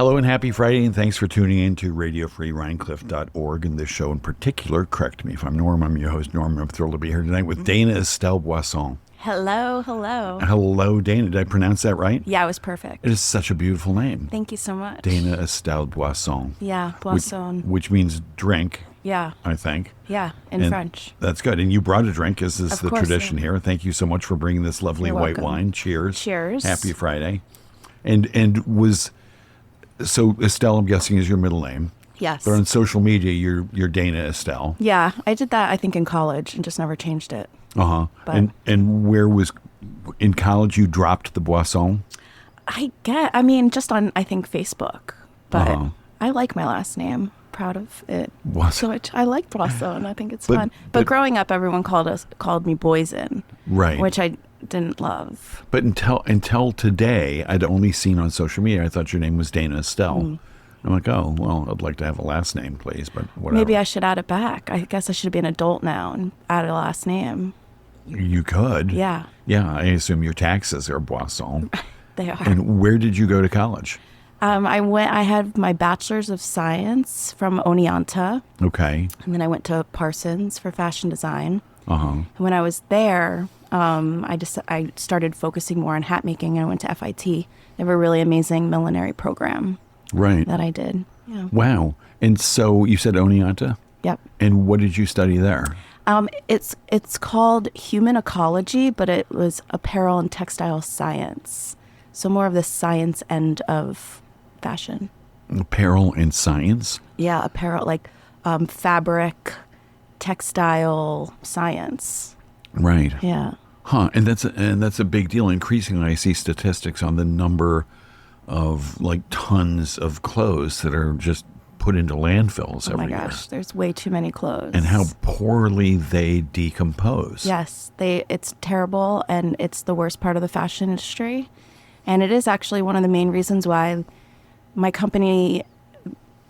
Hello and happy Friday, and thanks for tuning in to RadioFreeRhinecliff.org. And this show in particular, correct me if I'm Norm, I'm your host, Norm. I'm thrilled to be here tonight with Dana Estelle Boisson. Hello. Hello, Dana. Did I pronounce that right? Yeah, it was perfect. It is such a beautiful name. Thank you so much. Dana Estelle Boisson. Yeah, Boisson. Which means drink. Yeah. I think. Yeah, in French. That's good. And you brought a drink, as is the tradition here. Thank you so much for bringing this lovely white wine. Cheers. Cheers. Happy Friday. So Estelle, I'm guessing, is your middle name. Yes. But on social media, you're Dana Estelle. Yeah, I did that, I think, in college and just never changed it. Uh-huh. But and where was, in college, you dropped the Boisson? Just on, I think, Facebook. But I like my last name. Proud of it. Boisson. So I like Boisson. I think it's fun. But growing up, everyone called me Boysen. Right. Which I didn't love. But until today, I'd only seen on social media, I thought your name was Dana Estelle. I'm like, oh, well, I'd like to have a last name, please, but whatever. Maybe I should add it back. I guess I should be an adult now and add a last name. You could. Yeah. Yeah, I assume your taxes are Boisson. They are. And where did you go to college? I had my bachelor's of science from Oneonta. Okay. And then I went to Parsons for fashion design. Uh-huh. And when I was there, I started focusing more on hat making, and I went to FIT. They have a really amazing millinery program. Right. That I did. Yeah. Wow. And so you said Oneonta? Yep. And what did you study there? It's called human ecology, but it was apparel and textile science. So more of the science end of fashion. Apparel and science? Yeah, apparel, like fabric, textile science. Right. Yeah. Huh. And that's a big deal. Increasingly, I see statistics on the number of tons of clothes that are just put into landfills every year. Oh my gosh, there's way too many clothes. And how poorly they decompose. Yes, it's terrible, and it's the worst part of the fashion industry. And it is actually one of the main reasons why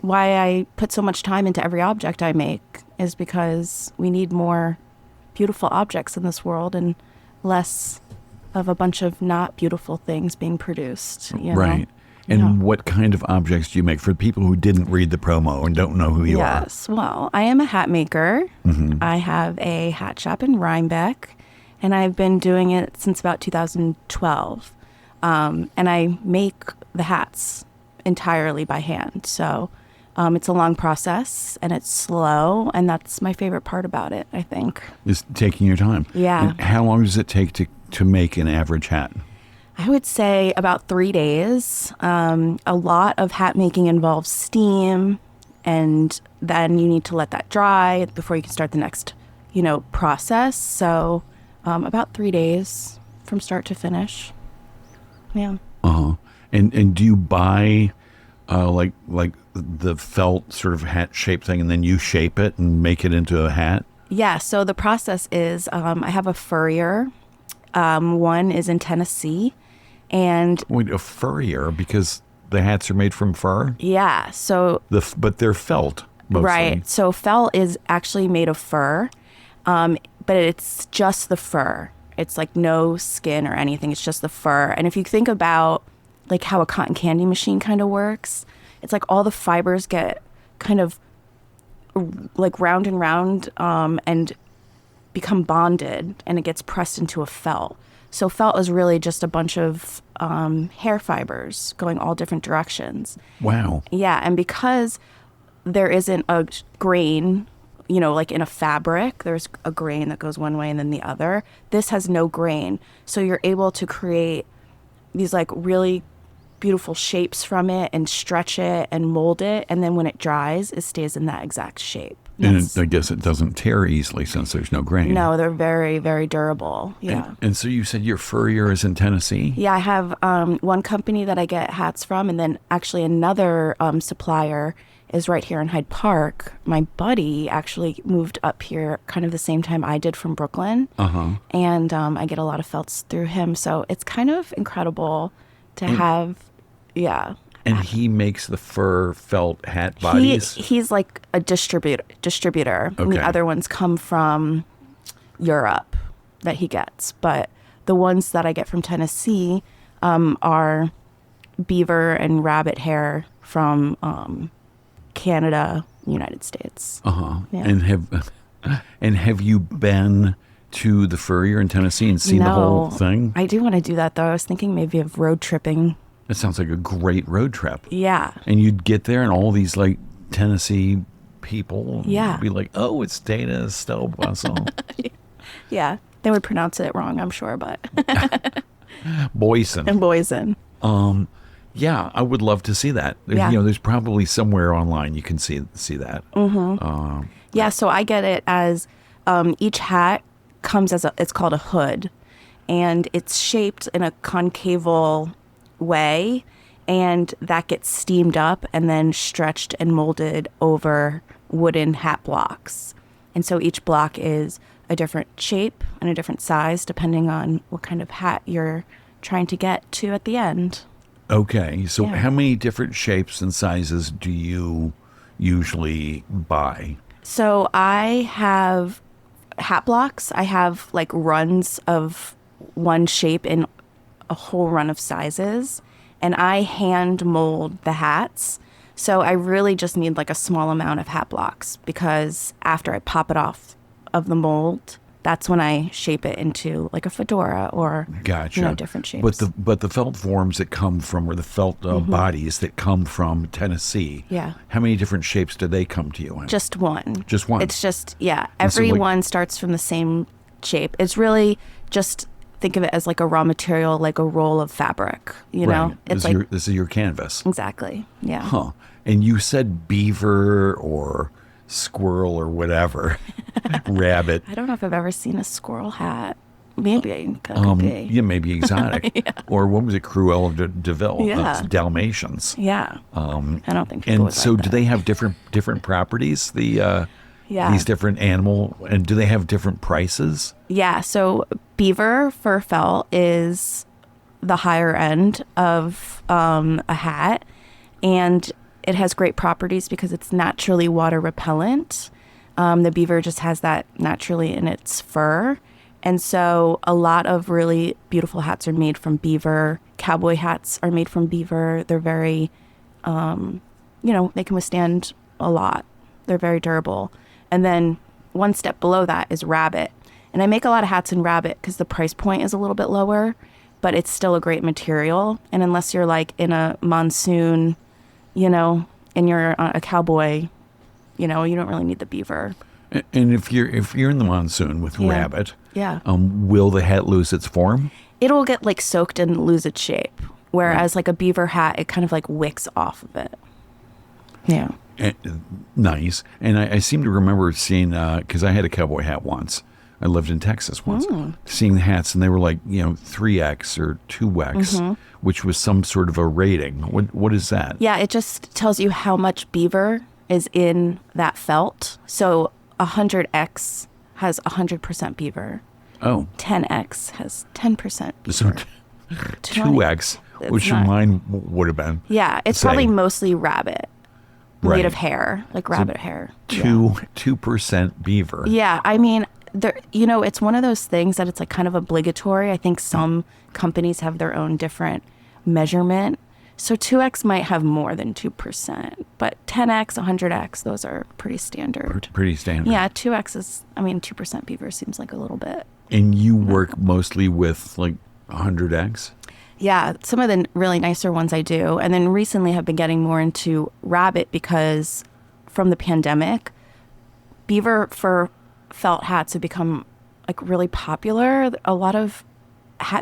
I put so much time into every object I make, is because we need more beautiful objects in this world and less of a bunch of not beautiful things being produced. Right. And what kind of objects do you make for people who didn't read the promo and don't know who you are? Yes. Well, I am a hat maker. Mm-hmm. I have a hat shop in Rhinebeck, and I've been doing it since about 2012. And I make the hats entirely by hand. So it's a long process, and it's slow, and that's my favorite part about it, I think. Is taking your time. Yeah. And how long does it take to make an average hat? I would say about 3 days. A lot of hat making involves steam, and then you need to let that dry before you can start the next, process. So about 3 days from start to finish. Yeah. Uh-huh. And do you buy like the felt sort of hat shape thing, and then you shape it and make it into a hat? Yeah. So the process is I have a furrier. One is in Tennessee. And wait, a furrier, because the hats are made from fur? Yeah. So but they're felt mostly. Right. So felt is actually made of fur, but it's just the fur. It's like no skin or anything. It's just the fur. And if you think about like how a cotton candy machine kind of works, it's like all the fibers get kind of like round and round and become bonded, and it gets pressed into a felt. So felt is really just a bunch of hair fibers going all different directions. Wow. Yeah, and because there isn't a grain, like in a fabric, there's a grain that goes one way and then the other. This has no grain. So you're able to create these like really beautiful shapes from it and stretch it and mold it. And then when it dries, it stays in that exact shape. And I guess it doesn't tear easily since there's no grain. No, they're very, very durable. Yeah. And so you said your furrier is in Tennessee? Yeah, I have one company that I get hats from, and then actually another supplier is right here in Hyde Park. My buddy actually moved up here kind of the same time I did from Brooklyn. Uh-huh. And I get a lot of felts through him. So it's kind of incredible to have, yeah. And he makes the fur felt hat bodies? He's like a distributor. Okay. And the other ones come from Europe that he gets. But the ones that I get from Tennessee are beaver and rabbit hair from Canada, United States. Yeah. And have you been to the furrier in Tennessee and seen the whole thing? I do want to do that, though. I was thinking maybe of road tripping. It sounds like a great road trip. Yeah. And you'd get there and all these like Tennessee people would be like, oh, it's Dana Estelle. Yeah. They would pronounce it wrong, I'm sure, but Boysen. And Boysen. Yeah, I would love to see that. Yeah. There's probably somewhere online you can see that. Yeah, so I get it as each hat comes as it's called a hood, and it's shaped in a concaval way, and that gets steamed up and then stretched and molded over wooden hat blocks. And so each block is a different shape and a different size depending on what kind of hat you're trying to get to at the end. Okay, so how many different shapes and sizes do you usually buy? So I have hat blocks. I have like runs of one shape in a whole run of sizes, and I hand mold the hats. So I really just need like a small amount of hat blocks, because after I pop it off of the mold, that's when I shape it into like a fedora or different shapes. But the felt forms that come from, or the felt bodies that come from Tennessee, how many different shapes do they come to you in? Just one. Just one. It's just, every one starts from the same shape. It's really just, think of it as like a raw material, like a roll of fabric, know? It's this is your canvas. Exactly, yeah. Huh. And you said beaver or squirrel or whatever, rabbit. I don't know if I've ever seen a squirrel hat. Maybe. Could be. Yeah, maybe exotic. Or what was it? Cruella de Vil. Yeah. Dalmatians. Yeah. I don't think people And would so like do that. they have different properties, these different animal, and do they have different prices? Yeah, so beaver fur felt is the higher end of a hat, and it has great properties because it's naturally water repellent. The beaver just has that naturally in its fur. And so a lot of really beautiful hats are made from beaver. Cowboy hats are made from beaver. They're very, they can withstand a lot. They're very durable. And then one step below that is rabbit. And I make a lot of hats in rabbit because the price point is a little bit lower, but it's still a great material. And unless you're like in a monsoon, and you're a cowboy, you don't really need the beaver. And if you're in the monsoon with rabbit, will the hat lose its form? It'll get like soaked and lose its shape. Whereas like a beaver hat, it kind of like wicks off of it. Yeah. Nice. And I seem to remember seeing, because I had a cowboy hat once. I lived in Texas once, seeing the hats, and they were like, 3X or 2X, which was some sort of a rating. What is that? Yeah, it just tells you how much beaver is in that felt. So 100X has 100% beaver. Oh. 10X has 10% beaver. So 2X, which mine would have been. Yeah, it's probably mostly rabbit. Made of hair, like rabbit hair. 2% beaver. Yeah, I mean, it's one of those things that it's like kind of obligatory. I think some companies have their own different measurement. So 2X might have more than 2%, but 10X, 100X, those are pretty standard. Pretty standard. Yeah, 2X is, 2% beaver seems like a little bit. And you work mostly with like 100X? Yeah, some of the really nicer ones I do. And then recently have been getting more into rabbit because from the pandemic, beaver fur felt hats have become like really popular. A lot of I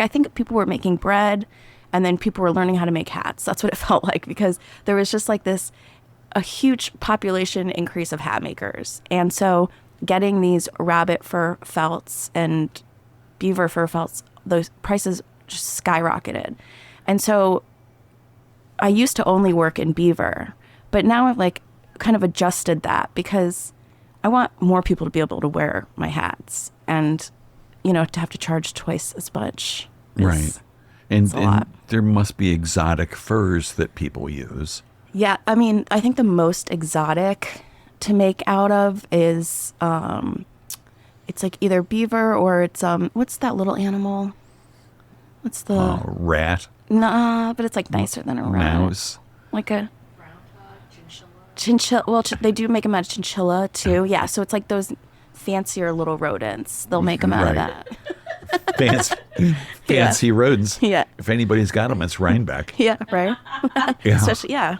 think people were making bread and then people were learning how to make hats. That's what it felt like, because there was just like a huge population increase of hat makers. And so getting these rabbit fur felts and beaver fur felts, those prices just skyrocketed. And so I used to only work in beaver, but now I've like kind of adjusted that because I want more people to be able to wear my hats, and to have to charge twice as much. Right. And there must be exotic furs that people use. Yeah, I think the most exotic to make out of is it's like either beaver or it's what's that little animal? What's the rat? Nah, but it's like nicer than a rat. Mouse. Like a chinchilla. Well, they do make them out of chinchilla too. Yeah, so it's like those fancier little rodents. They'll make them out of that. Fancy rodents. Yeah. If anybody's got them, it's Rhinebeck. Yeah, right. Yeah. Especially, yeah.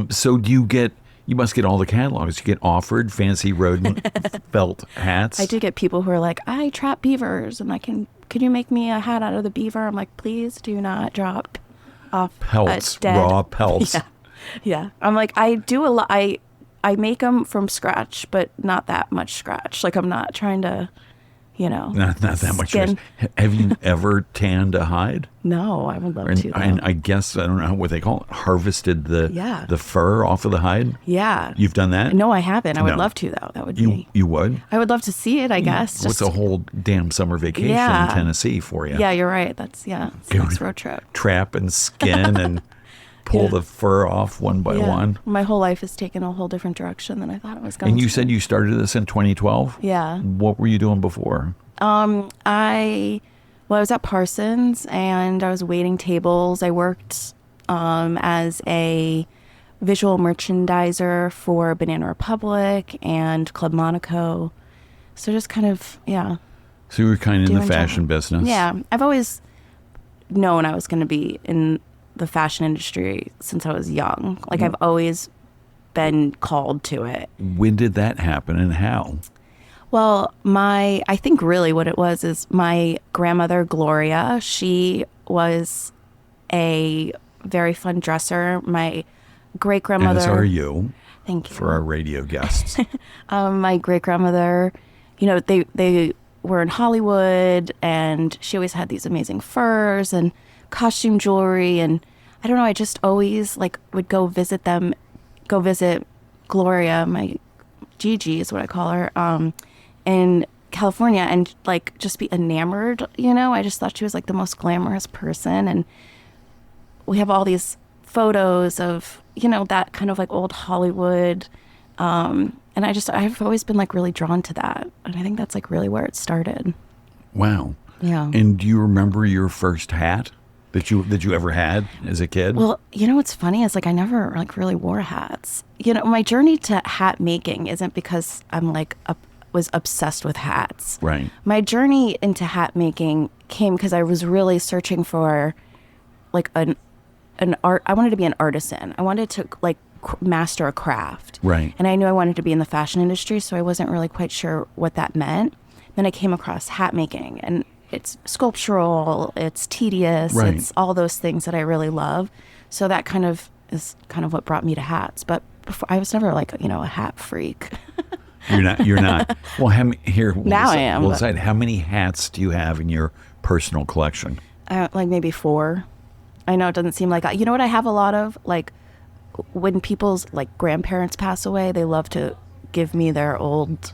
So you must get all the catalogs. You get offered fancy rodent felt hats. I do get people who are like, I trap beavers, and can you make me a hat out of the beaver? I'm like, please do not drop off pelts, a dead... raw pelts. Yeah. I'm like, I do a lot. I make them from scratch, but not that much scratch. Like, I'm not trying to, Not that much. skin. Have you ever tanned a hide? No, I would love to. Though. And I guess, I don't know what they call it, harvested the fur off of the hide? Yeah. You've done that? No, I haven't. I would No. love to, though. That would be... You would? I would love to see it, I guess. What's a whole damn summer vacation in Tennessee for you? Yeah, you're right. It's a nice road trip. Trap and skin and pull the fur off one by one. My whole life has taken a whole different direction than I thought it was going to. And you said you started this in 2012? Yeah. What were you doing before? I was at Parsons and I was waiting tables. I worked as a visual merchandiser for Banana Republic and Club Monaco. So just kind of, So you were kind of in the fashion business. Yeah. I've always known I was going to be in the fashion industry since I was young. Like, I've always been called to it. When did that happen and how? Well, I think really what it was is my grandmother, Gloria, she was a very fun dresser. My great-grandmother... As are you. Thank you. For our radio guests. My great-grandmother, they were in Hollywood, and she always had these amazing furs and costume jewelry, and I don't know, I just always would go visit Gloria, my Gigi is what I call her, in California, and just be enamored. I just thought she was the most glamorous person, and we have all these photos of that kind of old Hollywood, and I've always been really drawn to that, and I think that's really where it started. Wow. Yeah. And do you remember your first hat that you ever had as a kid? Well, what's funny is I never really wore hats. My journey to hat making isn't because I'm was obsessed with hats. Right. My journey into hat making came because I was really searching for an art. I wanted to be an artisan. I wanted to master a craft. Right. And I knew I wanted to be in the fashion industry, so I wasn't really quite sure what that meant. Then I came across hat making, and it's sculptural, it's tedious, right. It's all those things that I really love. So that is what brought me to hats. But before, I was never a hat freak. You're not. Well, now I am. We'll decide, how many hats do you have in your personal collection? Maybe 4. I know it doesn't seem like that. You know what I have a lot of? When people's grandparents pass away, they love to give me their old,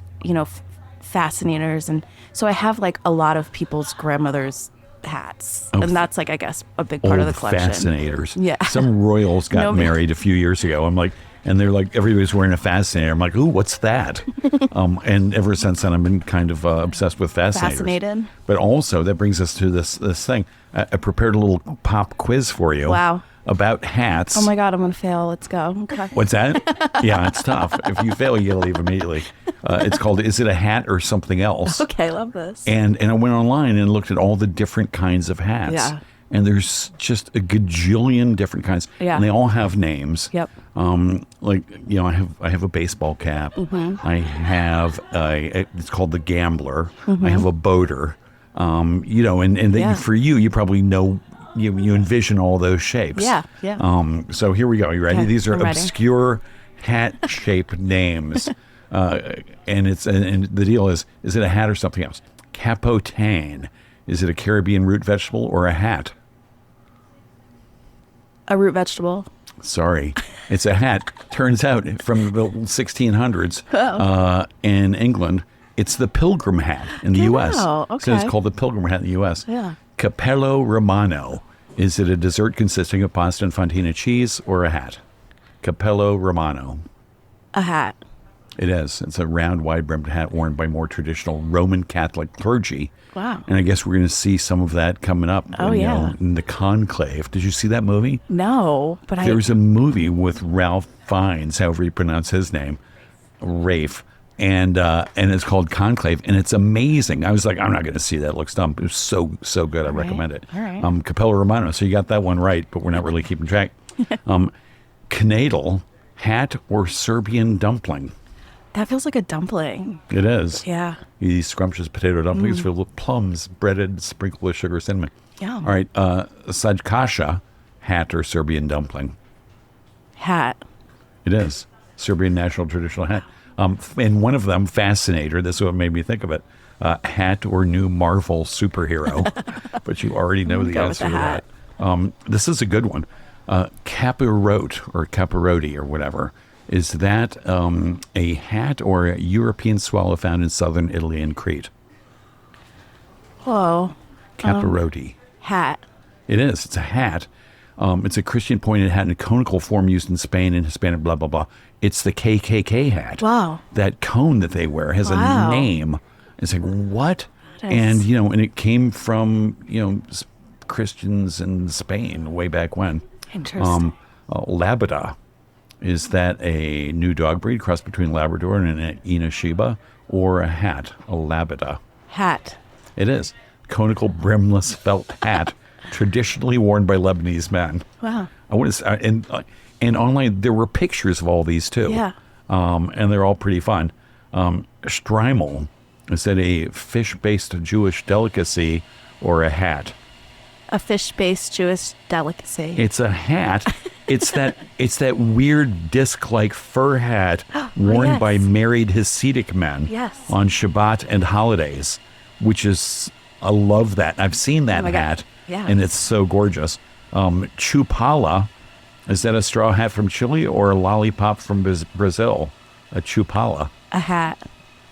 fascinators, and so I have a lot of people's grandmothers' hats, and that's I guess a big part of the collection. Fascinators. Yeah. Some royals got married a few years ago. I'm and they're everybody's wearing a fascinator. I'm like, ooh, what's that? And ever since then, I've been kind of obsessed with fascinators. Fascinated. But also, that brings us to this thing. I prepared a little pop quiz for you. Wow. About hats. Oh my God, I'm gonna fail. Let's go. Okay. What's that? Yeah, it's tough. If you fail, you gotta leave immediately. It's called "Is It a Hat or Something Else?" Okay, love this. And I went online and looked at all the different kinds of hats. Yeah. And there's just a gajillion different kinds. Yeah. And they all have names. Yep. I have a baseball cap. Mm-hmm. I have it's called the Gambler. Mm-hmm. I have a boater. For you probably know. You envision all those shapes. Yeah. So here we go. You ready? Okay, These are I'm ready. obscure hat-shaped names, and the deal is it a hat or something else? Capotane. Is it a Caribbean root vegetable or a hat? A root vegetable. Sorry, it's a hat. Turns out from the 1600s in England, it's the pilgrim hat in the U.S. Okay. So it's called the pilgrim hat in the U.S. Yeah. Capello Romano. Is it a dessert consisting of pasta and fontina cheese or a hat? Capello Romano. A hat. It is. It's a round, wide-brimmed hat worn by more traditional Roman Catholic clergy. Wow. And I guess we're going to see some of that coming up. Oh, yeah. In the Conclave. Did you see that movie? No, but There was a movie with Ralph Fiennes, however you pronounce his name, Rafe, and it's called Conclave, and it's amazing. I was like, I'm not going to see that. It looks dumb. It was so good. I recommend it. All right. Capella Romano. So you got that one right, but we're not really keeping track. Knedel, hat or Serbian dumpling? That feels like a dumpling. It is. Yeah. These scrumptious potato dumplings filled with plums, breaded, sprinkled with sugar, cinnamon. Yum. All right. Sajkasha, hat or Serbian dumpling? Hat. It is. Serbian national traditional hat. And one of them, Fascinator, this is what made me think of it, hat or new Marvel superhero. But you already know the Go with answer the to hat. that. This is a good one. Capirote or capirote or whatever. Is that a hat or a European swallow found in southern Italy and Crete? Whoa. Capirote. Hat. It is. It's a hat. It's a Christian pointed hat in a conical form used in Spain and Hispanic, blah, blah, blah. It's the KKK hat. Wow. That cone that they wear has Wow. a name. It's like, what? That is- And it came from, Christians in Spain way back when. Interesting. Labada. Is that a new dog breed crossed between Labrador and an Inishiba, or a hat, a Labada? Hat. It is. Conical brimless felt hat, traditionally worn by Lebanese men. Wow. I want to, and online there were pictures of all these too. Yeah. And they're all pretty fun. Streimel, is that a fish-based Jewish delicacy or a hat? A fish-based Jewish delicacy. It's a hat. It's that weird disc-like fur hat worn yes. by married Hasidic men Yes. on Shabbat and holidays, which is, I love that. I've seen that my God. hat, Yeah. and it's so gorgeous. Chupala, is that a straw hat from Chile or a lollipop from Brazil? A chupala. A hat.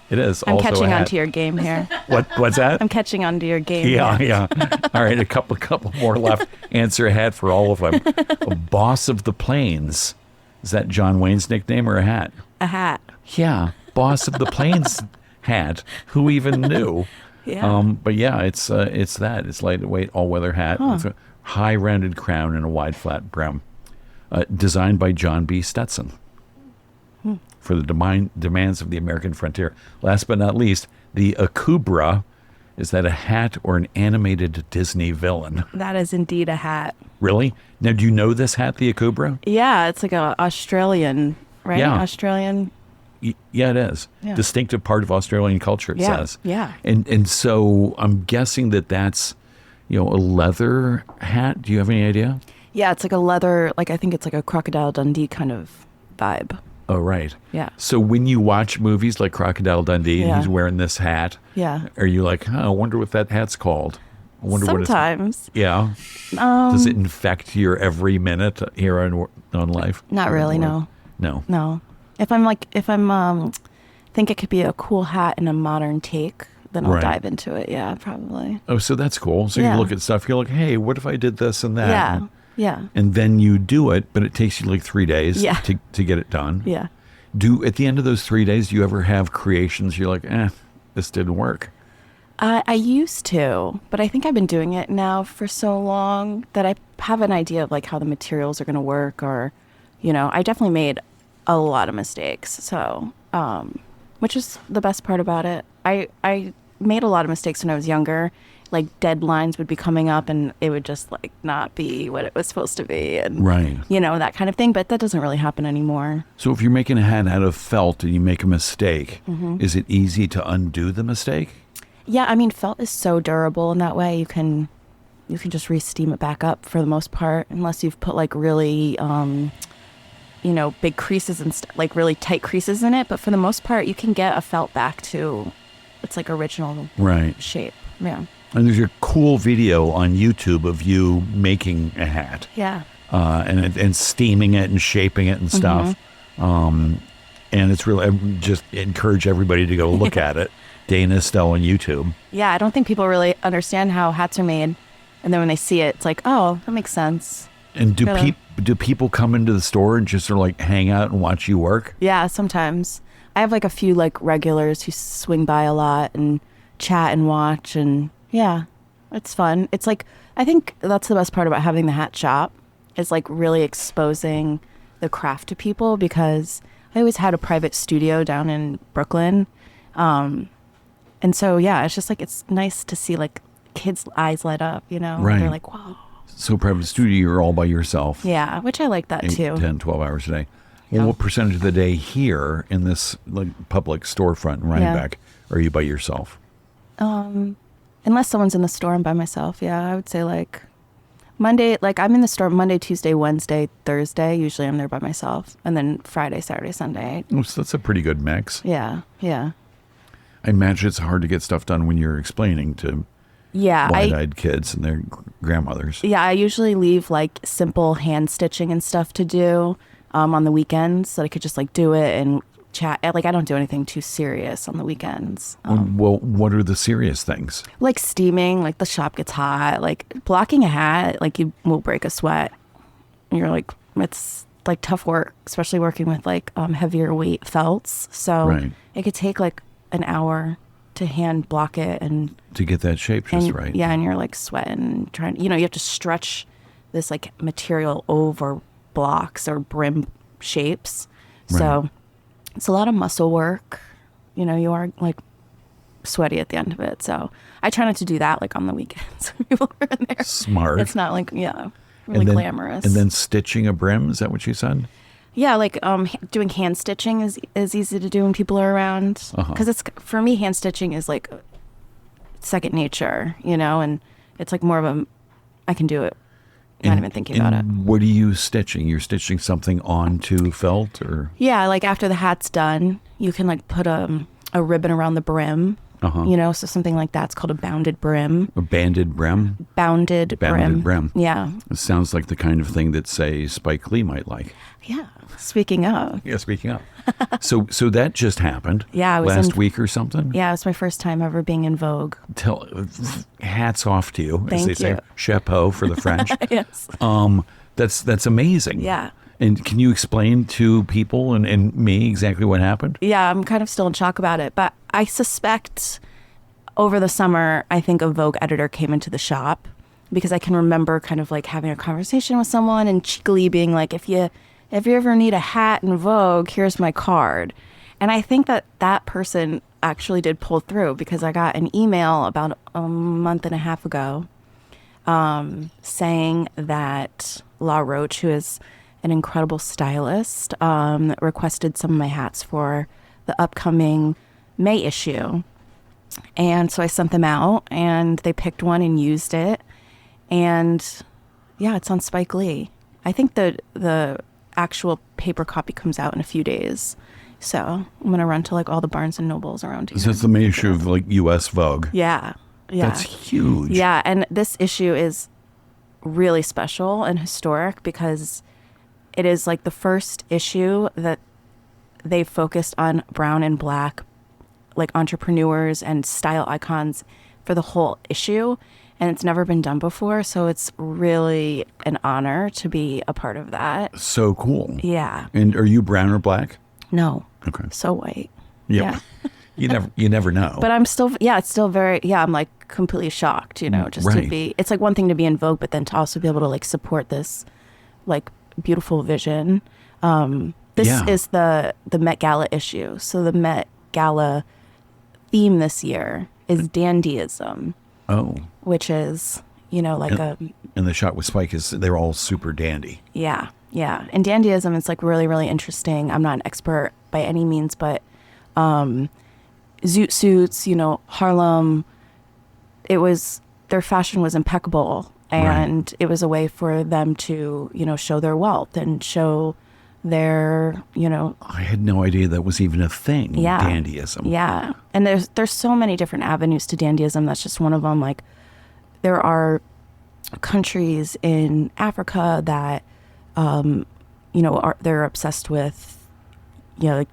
It is I'm also a catching hat. on to your game here. What's that? I'm catching on to your game. Yeah, here. yeah. All right, a couple more left. Answer a hat for all of them. A boss of the plains. Is that John Wayne's nickname or a hat? A hat. Yeah, boss of the plains hat. Who even knew? Yeah. But yeah, it's that. It's lightweight, all-weather hat. It's a high rounded crown and a wide flat brim. Designed by John B. Stetson. For the demands of the American frontier. Last but not least, the Akubra. Is that a hat or an animated Disney villain? That is indeed a hat. Really? Now, do you know this hat, the Akubra? Yeah, it's like a Australian, right? Yeah. Australian. Yeah, it is. Yeah. Distinctive part of Australian culture, it Yeah, says. yeah. And so I'm guessing that's, a leather hat. Do you have any idea? Yeah, it's like a leather, I think it's like a Crocodile Dundee kind of vibe. Oh, right. Yeah. So when you watch movies like Crocodile Dundee and Yeah. he's wearing this hat, Yeah. are you like, I wonder what that hat's called? I wonder Sometimes. what it's... Yeah. Does it infect your every minute here on life? Not really, no. No. No. If I'm think it could be a cool hat in a modern take, then I'll Right. dive into it. Yeah, probably. Oh, so that's cool. So Yeah. you look at stuff, you're like, hey, what if I did this and that? Yeah. Yeah. And then you do it, but it takes you like 3 days Yeah. to get it done. Yeah. At the end of those 3 days, do you ever have creations you're like, this didn't work? I used to, but I think I've been doing it now for so long that I have an idea of how the materials are going to work, or, I definitely made a lot of mistakes. So, which is the best part about it. I made a lot of mistakes when I was younger. Deadlines would be coming up and it would just not be what it was supposed to be, and Right. that kind of thing. But that doesn't really happen anymore. So if you're making a hat out of felt and you make a mistake, Mm-hmm. is it easy to undo the mistake? Yeah, I mean, felt is so durable in that way. You can just re-steam it back up for the most part, unless you've put really, big creases and really tight creases in it. But for the most part, you can get a felt back to its original Right. shape. Yeah. And there's a cool video on YouTube of you making a hat. Yeah. And steaming it and shaping it and stuff. Mm-hmm. And it's really, I just encourage everybody to go look at it. Dana Estelle on YouTube. Yeah, I don't think people really understand how hats are made. And then when they see it, it's like, oh, that makes sense. And Gotta- do people come into the store and just sort of hang out and watch you work? Yeah, sometimes. I have like a few like regulars who swing by a lot and chat and watch, and yeah, it's fun. It's like, I think that's the best part about having the hat shop, is like really exposing the craft to people, because I always had a private studio down in Brooklyn. And so, yeah, it's just like, it's nice to see like kids' eyes light up, you know? Right. They're like, wow. So private studio, you're all by yourself. Yeah, which I like that 8, too. 10, 12 hours a day. Well, Yeah. what percentage of the day here in this like public storefront in Rhinebeck are you by yourself? Unless someone's in the store, I'm by myself. Yeah, I would say like Monday, like I'm in the store Monday, Tuesday, Wednesday, Thursday. Usually I'm there by myself. And then Friday, Saturday, Sunday. Oh, so that's a pretty good mix. Yeah, yeah. I imagine it's hard to get stuff done when you're explaining to Yeah, wide-eyed kids and their grandmothers. Yeah, I usually leave like simple hand stitching and stuff to do on the weekends, so I could just like do it and chat. Like I don't do anything too serious on the weekends. Well, what are the serious things? Like steaming, like the shop gets hot. Like blocking a hat, like you will break a sweat. And you're like, it's like tough work, especially working with like heavier weight felts. So Right. it could take like an hour to hand block it and To get that shape just and, right. Yeah, and you're like sweating, trying. You know, you have to stretch this like material over blocks or brim shapes. So it's a lot of muscle work. You know, you are like sweaty at the end of it. So I try not to do that like on the weekends. People are in there. Smart. It's not like really And then- glamorous. And then stitching a brim, is that what you said? Yeah, like doing hand stitching is easy to do when people are around. Because it's, for me, hand stitching is like second nature, you know, and it's like more of a, I can do it. Not even thinking about it. What are you stitching? You're stitching something onto felt, or? Yeah, like after the hat's done, you can like put a ribbon around the brim. You know, so something like that's called a bounded brim. A banded brim? Bounded brim. Yeah. It sounds like the kind of thing that, say, Spike Lee might like. Yeah. Speaking of. Yeah, speaking of. So that just happened. Yeah, I was last in- week or something. Yeah, it was my first time ever being in Vogue. Hats off to you, as Thank they say. you. Chapeau for the French. Yes. That's amazing. Yeah. And can you explain to people and me exactly what happened? Yeah, I'm kind of still in shock about it, but I suspect over the summer, I think a Vogue editor came into the shop, because I can remember kind of like having a conversation with someone and cheekily being like, if you ever need a hat in Vogue, here's my card. And I think that person actually did pull through, because I got an email about a month and a half ago saying that La Roche, who is an incredible stylist, requested some of my hats for the upcoming May issue. And so I sent them out, and they picked one and used it. And yeah, it's on Spike Lee. I think the actual paper copy comes out in a few days. So I'm going to run to like all the Barnes and Nobles around here. So it's the May issue of like U.S. Vogue. Yeah. Yeah. That's huge. Yeah. And this issue is really special and historic, because it is like the first issue that they focused on brown and black, like entrepreneurs and style icons for the whole issue. And it's never been done before. So it's really an honor to be a part of that. So cool. Yeah. And are you brown or black? No. Okay. So white. Yep. Yeah. You never know. But I'm still, it's still very, I'm like completely shocked, you know, just to Right. be, it's like one thing to be in Vogue, but then to also be able to like support this like beautiful vision. This Yeah. is the Met Gala issue. So the Met Gala theme this year is dandyism, Oh. which is, you know, like And the shot with Spike is they're all super dandy. yeah. And dandyism is like really, really interesting. I'm not an expert by any means, but zoot suits, you know, Harlem, their fashion was impeccable. And it was a way for them to, you know, show their wealth and show their, you know. I had no idea that was even a thing. Yeah. Dandyism. Yeah. And there's so many different avenues to dandyism. That's just one of them. Like, there are countries in Africa that, you know, they're obsessed with, you know, like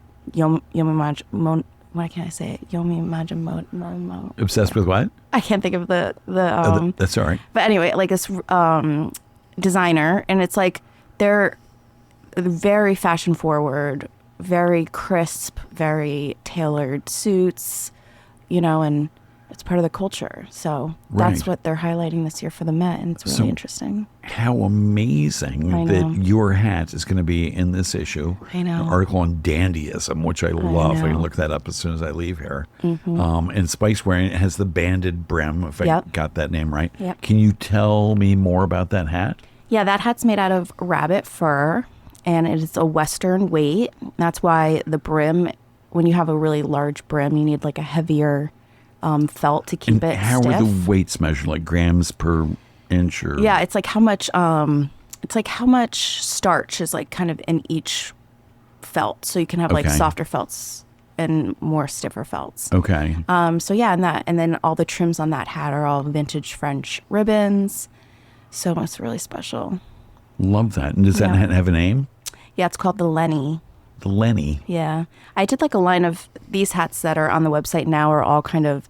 why can't I say it? Obsessed with what? I can't think of the That's all right. but anyway, like this designer, and it's like they're very fashion forward very crisp, very tailored suits, and it's part of the culture. So that's Right. what they're highlighting this year for the Met, and it's really So interesting. How amazing I that know. your hat is going to be in this issue. I know. An article on dandyism, which I love. I can know. look that up as soon as I leave here. And Spike's wearing it. Has the banded brim, if I Yep. got that name right. Yep. Can you tell me more about that hat? Yeah, that hat's made out of rabbit fur, and it is a Western weight. That's why the brim, when you have a really large brim, you need like a heavier felt to keep And it how stiff. are the weights measured? Like grams per inch or? Yeah, it's like how much starch is like kind of in each felt. So you can have like Okay. softer felts and more stiffer felts. Okay. So yeah, and then all the trims on that hat are all vintage French ribbons. So it's really special. Love that. And does that Yeah. hat have a name? Yeah, it's called the Lenny. The Lenny. Yeah. I did like a line of these hats that are on the website now are all kind of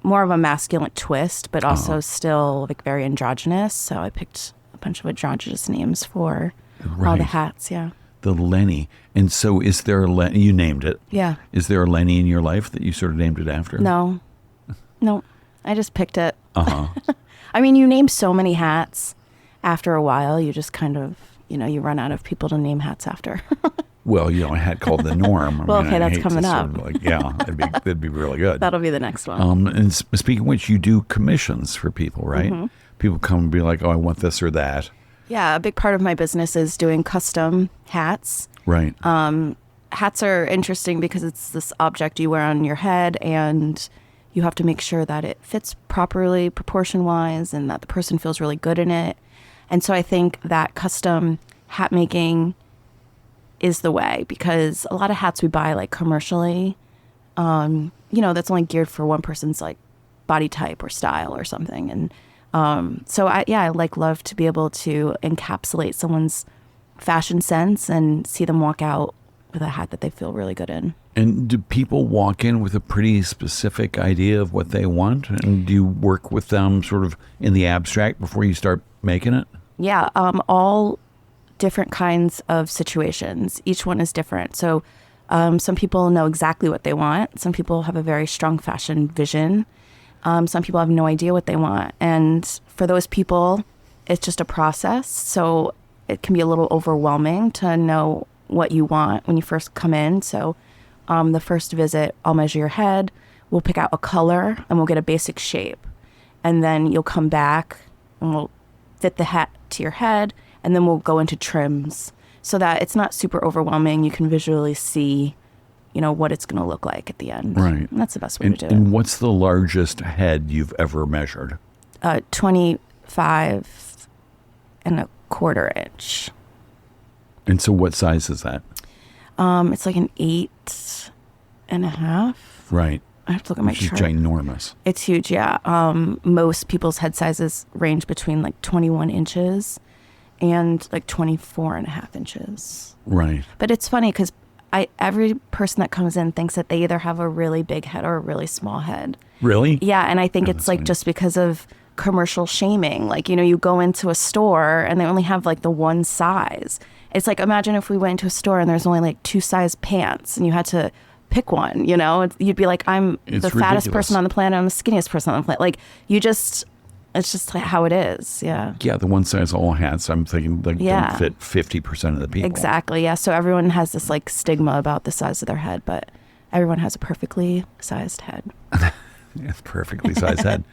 more of a masculine twist, but also still like very androgynous. So I picked a bunch of androgynous names for all Right. the hats. Yeah. The Lenny. And so is there a Lenny? You named it. Yeah. Is there a Lenny in your life that you sort of named it after? No. I just picked it. Uh-huh. I mean, you name so many hats after a while, you just kind of, you run out of people to name hats after. Well, a hat called the Norm. Well, okay, I that's hate to coming sort up. of that'd be really good. That'll be the next one. And speaking of which, you do commissions for people, right? Mm-hmm. People come and be like, "Oh, I want this or that." Yeah, a big part of my business is doing custom hats. Right. Hats are interesting because it's this object you wear on your head, and you have to make sure that it fits properly, proportion-wise, and that the person feels really good in it. And so I think that custom hat making is the way, because a lot of hats we buy like commercially, that's only geared for one person's like body type or style or something. And so I love to be able to encapsulate someone's fashion sense and see them walk out with a hat that they feel really good in. And do people walk in with a pretty specific idea of what they want? And do you work with them sort of in the abstract before you start making it? Yeah, all different kinds of situations. Each one is different. So some people know exactly what they want. Some people have a very strong fashion vision. Some people have no idea what they want. And for those people, it's just a process. So it can be a little overwhelming to know what you want when you first come in. So the first visit, I'll measure your head. We'll pick out a color and we'll get a basic shape. And then you'll come back and we'll fit the hat to your head. And then we'll go into trims so that it's not super overwhelming. You can visually see, what it's going to look like at the end. Right. And that's the best way And, to do it. and what's the largest head you've ever measured? 25 and a quarter inch. And so what size is that? It's like an 8.5. Right. I have to look at my Which is chart. ginormous. It's huge, yeah. Most people's head sizes range between like 21 inches and like 24 and a half inches. Right. But it's funny because every person that comes in thinks that they either have a really big head or a really small head. Really? Yeah, and I think Oh, it's that's like funny. just because of commercial shaming. Like, you go into a store and they only have like the one size. It's like, imagine if we went into a store and there's only like 2 size pants and you had to pick one, you'd be like, I'm It's the fattest ridiculous. person on the planet, I'm the skinniest person on the planet. Like, it's just how it is. Yeah. Yeah, the one size all hats, I'm thinking like Yeah. don't fit 50% of the people. Exactly. Yeah. So everyone has this like stigma about the size of their head, but everyone has a perfectly sized head. It's perfectly sized head.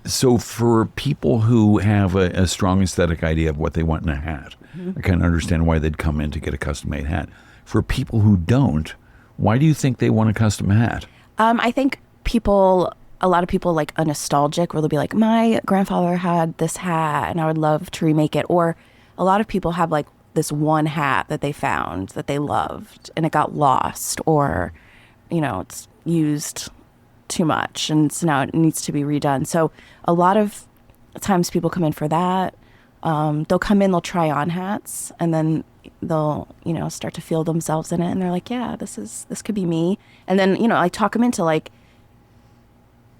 So for people who have a strong aesthetic idea of what they want in a hat, I kind of understand why they'd come in to get a custom-made hat. For people who don't, why do you think they want a custom hat? I think a lot of people like a nostalgic where they'll be like, my grandfather had this hat and I would love to remake it. Or a lot of people have like this one hat that they found that they loved and it got lost, or, it's used too much and so now it needs to be redone. So a lot of times people come in for that. They'll come in, they'll try on hats, and then they'll, start to feel themselves in it. And they're like, yeah, this could be me. And then, I talk them into like,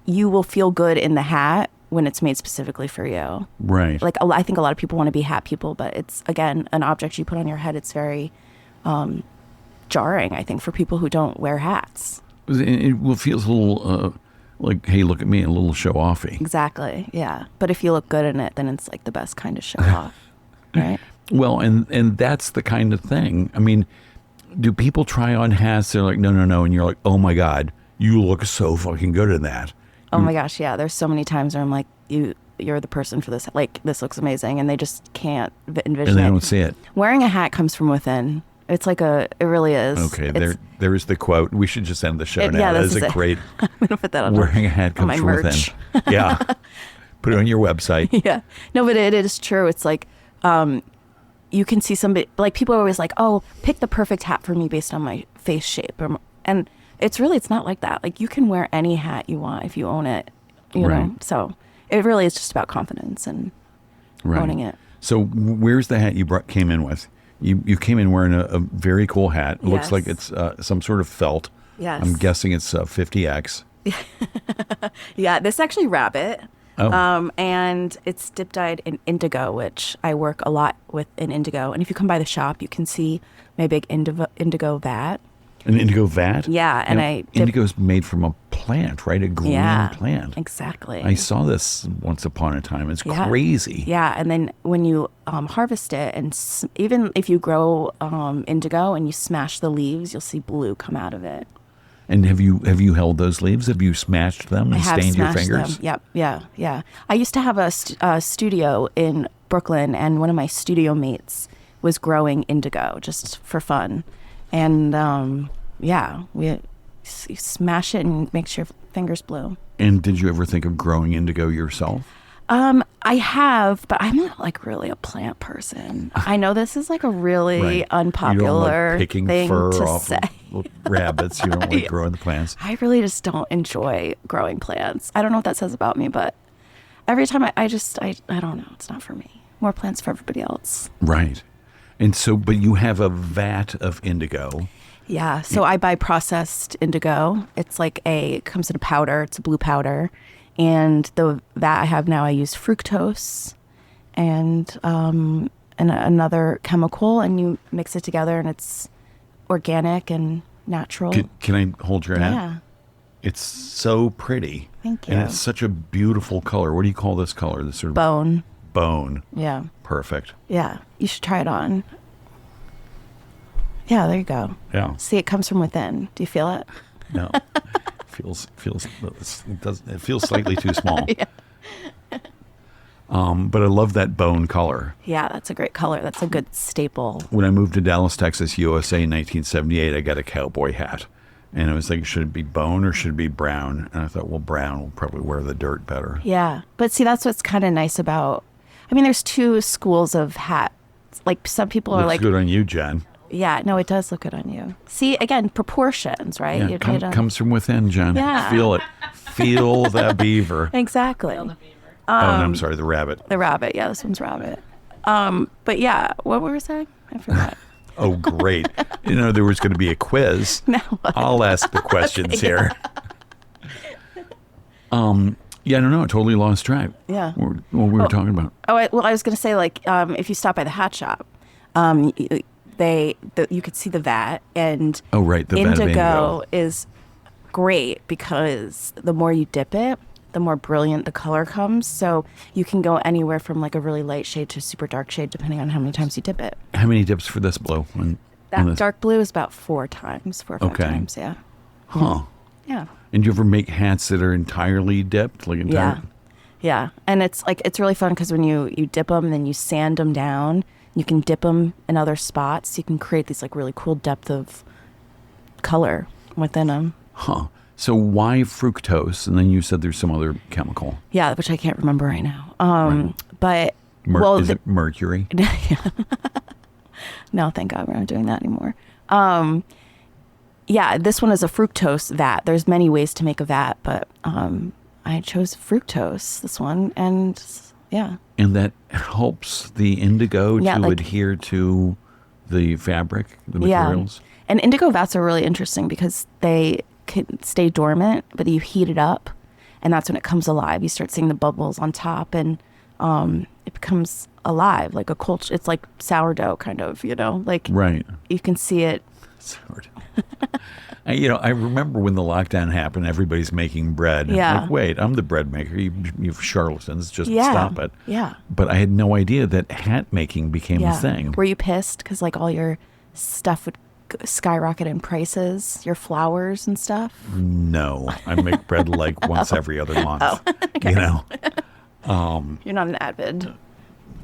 you will feel good in the hat when it's made specifically for you. Right. Like, I think a lot of people want to be hat people, but it's, again, an object you put on your head. It's very jarring, I think, for people who don't wear hats. It will feels a little like, hey, look at me, a little show-offy. Exactly, yeah. But if you look good in it, then it's like the best kind of show off, right? Well, and that's the kind of thing. I mean, do people try on hats? They're like, no, no, no. And you're like, oh my God, you look so fucking good in that. Oh my gosh, yeah. There's so many times where I'm like, you're the person for this. Like, this looks amazing. And they just can't envision it. And they don't see it. Wearing a hat comes from within. It's like it really is. Okay, there is the quote. We should just end the show now. Yeah, that is a great. I'm going to put that on. Wearing a hat comes from merch. within. Yeah. Put it on your website. Yeah. No, but it is true. It's like, you can see somebody, like people are always like, oh, pick the perfect hat for me based on my face shape. And it's not like that. Like you can wear any hat you want if you own it, you know? So it really is just about confidence and owning it. So where's the hat you came in with? You came in wearing a very cool hat. It looks like it's some sort of felt. Yes. I'm guessing it's 50X. Yeah, this is actually rabbit. Oh. And it's dip dyed in indigo, which I work a lot with in indigo. And if you come by the shop, you can see my big indigo vat. An indigo vat? Yeah. And indigo's made from a plant, right? A green plant. Exactly. I saw this once upon a time. It's crazy. Yeah. And then when you harvest it, and even if you grow indigo and you smash the leaves, you'll see blue come out of it. And have you held those leaves? Have you smashed them and stained your fingers? Them. Yep. Yeah. I used to have a studio in Brooklyn, and one of my studio mates was growing indigo just for fun. And we smash it and makes your fingers blue. And did you ever think of growing indigo yourself? I have, but I'm not like really a plant person. I know this is like a really unpopular picking thing fur to off say. Of rabbits. You don't like growing the plants. I really just don't enjoy growing plants. I don't know what that says about me, but every time I don't know. It's not for me. More plants for everybody else. Right. And so, but you have a vat of indigo. Yeah. So I buy processed indigo. It's like it comes in a powder. It's a blue powder. And the vat I have now, I use fructose and another chemical, and you mix it together, and it's organic and natural. Can I hold your hand? Yeah. It's so pretty. Thank you. And it's such a beautiful color. What do you call this color? This sort of bone. Bone. Yeah. Perfect. Yeah. You should try it on. Yeah, there you go. Yeah. See, it comes from within. Do you feel it? No. It feels slightly too small. Yeah. But I love that bone color. Yeah, that's a great color. That's a good staple. When I moved to Dallas, Texas, USA in 1978, I got a cowboy hat. And I was like, should it be bone or should it be brown? And I thought, well, brown will probably wear the dirt better. Yeah. But see, that's what's kind of nice about, I mean, there's two schools of hats. Like some people are like. Looks good on you, Jen. Yeah, no, it does look good on you. See, again, proportions, right? Yeah, comes from within, Jen. Yeah. Feel it. Feel the beaver. Exactly. No, I'm sorry, the rabbit. The rabbit. Yeah, this one's rabbit. But yeah, what were we saying? I forgot. Oh, great. There was going to be a quiz. No. I'll ask the questions here. Yeah, I don't know. I totally lost track. Yeah. What we were talking about. I was going to say, like, if you stop by the hat shop, you could see the vat, and the vat of indigo is great because the more you dip it, the more brilliant the color comes. So you can go anywhere from like a really light shade to a super dark shade depending on how many times you dip it. How many dips for this blue? That dark blue is about 4 or 5 times. Yeah. Huh. Yeah. And do you ever make hats that are entirely dipped? Yeah. And it's really fun because when you dip them, then you sand them down. You can dip them in other spots. You can create these like really cool depth of color within them. Huh. So why fructose? And then you said there's some other chemical. Yeah, which I can't remember right now. But is it mercury? No, thank God we're not doing that anymore. Yeah, this one is a fructose vat. There's many ways to make a vat, but I chose fructose, this one, and yeah. And that helps the indigo to adhere to the fabric, the materials? Yeah. And indigo vats are really interesting because they can stay dormant, but you heat it up, and that's when it comes alive. You start seeing the bubbles on top, and it becomes alive, like a culture. It's like sourdough kind of, like Right. you can see it. Sourdough. I remember when the lockdown happened, everybody's making bread. Yeah. Like, wait, I'm the bread maker. You charlatans, just Yeah. stop it. Yeah. But I had no idea that hat making became a thing. Were you pissed because like all your stuff would skyrocket in prices, your flowers and stuff? No, I make bread like once every other month. Okay. You're not an avid.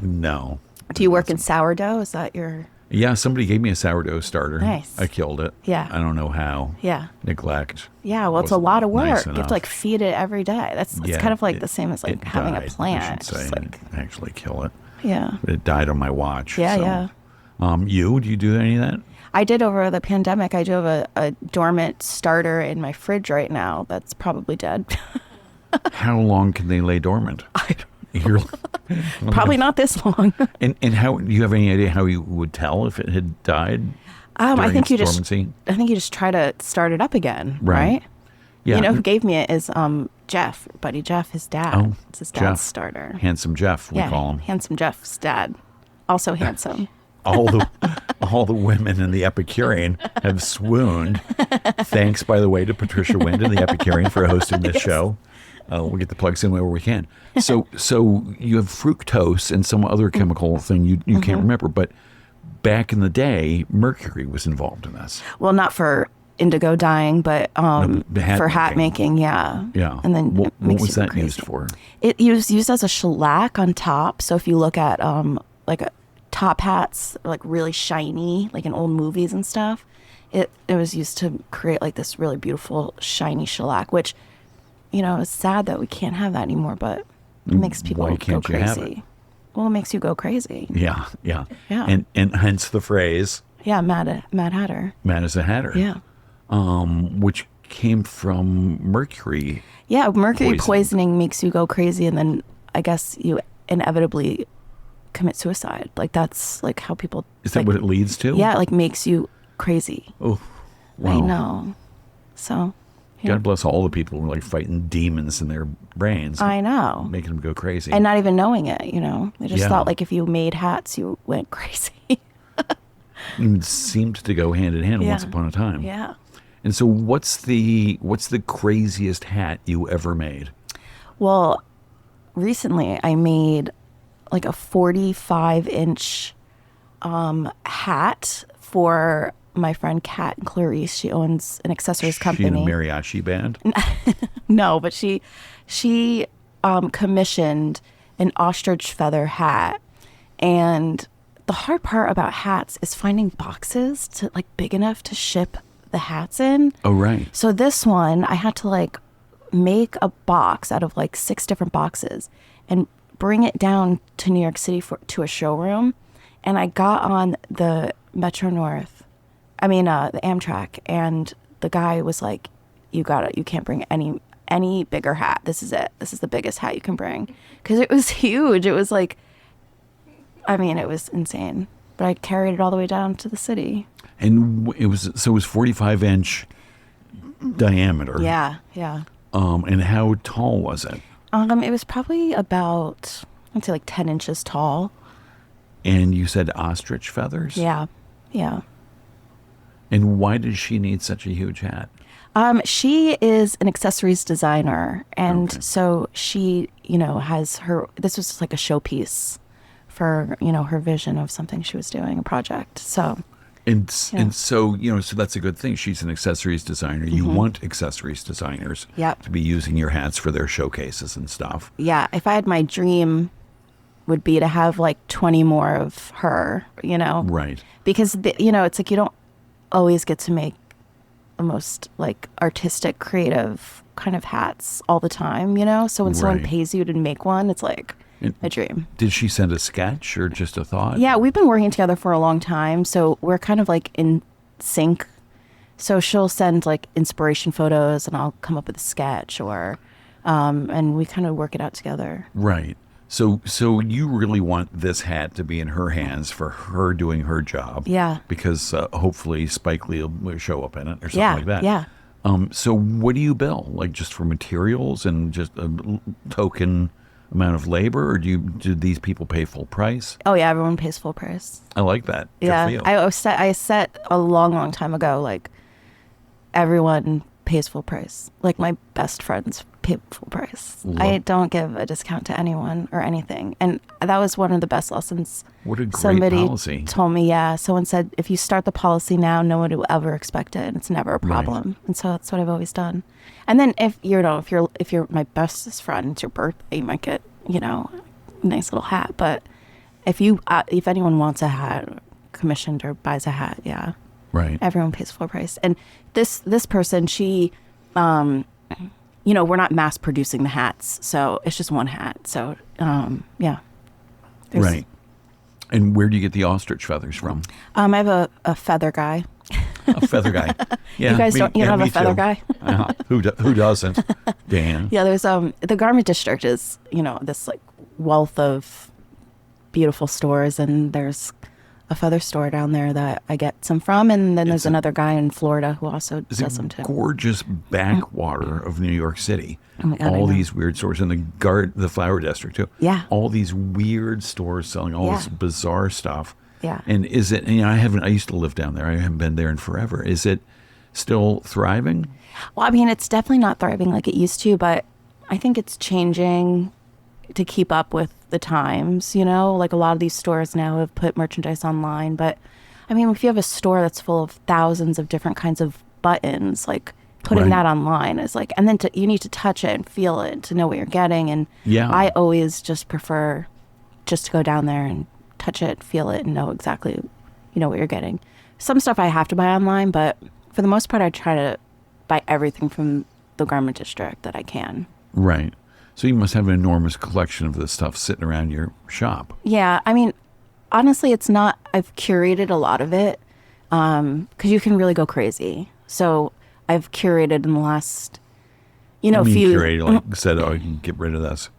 No. Do you work in sourdough? Is that your... Yeah, somebody gave me a sourdough starter. Nice. I killed it. Yeah. I don't know how. Yeah. Neglect. Yeah, well, it's a lot of work. Nice You have to like feed it every day. It's kind of like the same as like having a plant. I should say, Just, like, actually kill it. yeah. But it died on my watch. Yeah, so. yeah. Do you do any of that? I did over the pandemic. I do have a dormant starter in my fridge right now that's probably dead. How long can they lay dormant? I don't You're, Probably not this long. and how do you have any idea how you would tell if it had died? I think its you dormancy? just try to start it up again, Right. right? Yeah. You know who gave me it is Jeff, buddy Jeff, his dad. Oh, It's his dad's Jeff. starter. Handsome Jeff, we call him. Handsome Jeff's dad, also handsome. All the women in the Epicurean have swooned. Thanks, by the way, to Patricia Wind and the Epicurean for hosting this show. We'll get the plugs in wherever we can. So you have fructose and some other chemical thing you can't remember, but back in the day, mercury was involved in this. Well, not for indigo dyeing, but for hat making, yeah. Yeah. And then what it makes was you that crazy. used for? It was used as a shellac on top. So if you look at top hats, like really shiny, like in old movies and stuff, it was used to create like this really beautiful shiny shellac, which, it's sad that we can't have that anymore, but it makes people Why go can't you have crazy. it? Well, it makes you go crazy. Yeah. Yeah. And hence the phrase, Yeah, Mad Hatter. man is a hatter. Yeah. Which came from mercury. Yeah, mercury Poison. poisoning makes you go crazy, and then I guess you inevitably commit suicide. Like that's like how people. Is that what it leads to? Yeah, like makes you crazy. Oh, wow. I know. So. Yeah. God bless all the people who are like fighting demons in their brains. I know. Making them go crazy. And not even knowing it, They just Yeah. thought like if you made hats, you went crazy. It seemed to go hand in hand once upon a time. Yeah. And so what's the craziest hat you ever made? Well, recently I made like a 45-inch hat for my friend Kat Clarice. She owns an accessories company. She in a mariachi band? No, but she commissioned an ostrich feather hat. And the hard part about hats is finding boxes to like big enough to ship the hats in. Oh, right. So this one, I had to like make a box out of like 6 different boxes and bring it down to New York City to a showroom. And I got on the Metro North, the Amtrak, and the guy was like, you got it. You can't bring any bigger hat. This is it. This is the biggest hat you can bring. Because it was huge. It was like, it was insane. But I carried it all the way down to the city. And it was 45-inch diameter. Yeah. And how tall was it? It was probably about, I'd say like 10 inches tall. And you said ostrich feathers? Yeah. And why does she need such a huge hat? She is an accessories designer. And Okay. so she, has this was just like a showpiece for, her vision of something she was doing, a project. So. And so, so that's a good thing. She's an accessories designer. You want accessories designers Yep. to be using your hats for their showcases and stuff. Yeah. If I had my dream would be to have like 20 more of her, Right. Because, it's like you don't always get to make the most like artistic, creative kind of hats all the time, So when someone Right. pays you to make one, it's like a dream. Did she send a sketch or just a thought? Yeah, we've been working together for a long time, so we're kind of like in sync. So she'll send like inspiration photos and I'll come up with a sketch and we kind of work it out together. Right. So you really want this hat to be in her hands for her doing her job. Yeah. Because hopefully Spike Lee will show up in it or something Yeah, like that. yeah. So what do you bill? Like just for materials and just a token amount of labor, or do these people pay full price? Oh yeah, everyone pays full price. I like that. Good Yeah, for you. I set a long time ago, like everyone pays full price. Like my best friends pay full price. I don't give a discount to anyone or anything. And that was one of the best lessons. What a great Somebody policy. told me, yeah. Someone said, if you start the policy now, no one will ever expect it. And it's never a problem. And so that's what I've always done. And then if you're my bestest friend, it's your birthday, you might get, a nice little hat. But if anyone wants a hat, commissioned or buys a hat, yeah. Right. Everyone pays full price. And this person, she, we're not mass producing the hats, so it's just one hat. So, yeah. Right. And where do you get the ostrich feathers from? I have a feather guy. A feather guy. Yeah. You guys don't have a feather guy? Who doesn't? Dan. Yeah, there's the garment district is, this like wealth of beautiful stores, and there's a feather store down there that I get some from, and then there's another guy in Florida who also does some too. Gorgeous backwater of New York City. Oh my God, all these weird stores, and the flower district too. Yeah. All these weird stores selling all this bizarre stuff. Yeah. And is it? I used to live down there. I haven't been there in forever. Is it still thriving? Well, I mean, it's definitely not thriving like it used to, but I think it's changing to keep up with the times, like a lot of these stores now have put merchandise online. But I mean, if you have a store that's full of thousands of different kinds of buttons, like putting that online is like, and then you need to touch it and feel it to know what you're getting. And I always just prefer just to go down there and touch it, feel it, and know exactly, what you're getting. Some stuff I have to buy online, but for the most part, I try to buy everything from the garment district that I can. Right. So you must have an enormous collection of this stuff sitting around your shop. Yeah. I mean, honestly, it's not, I've curated a lot of it because you can really go crazy. So I've curated in the last, curated, like said, I can get rid of this.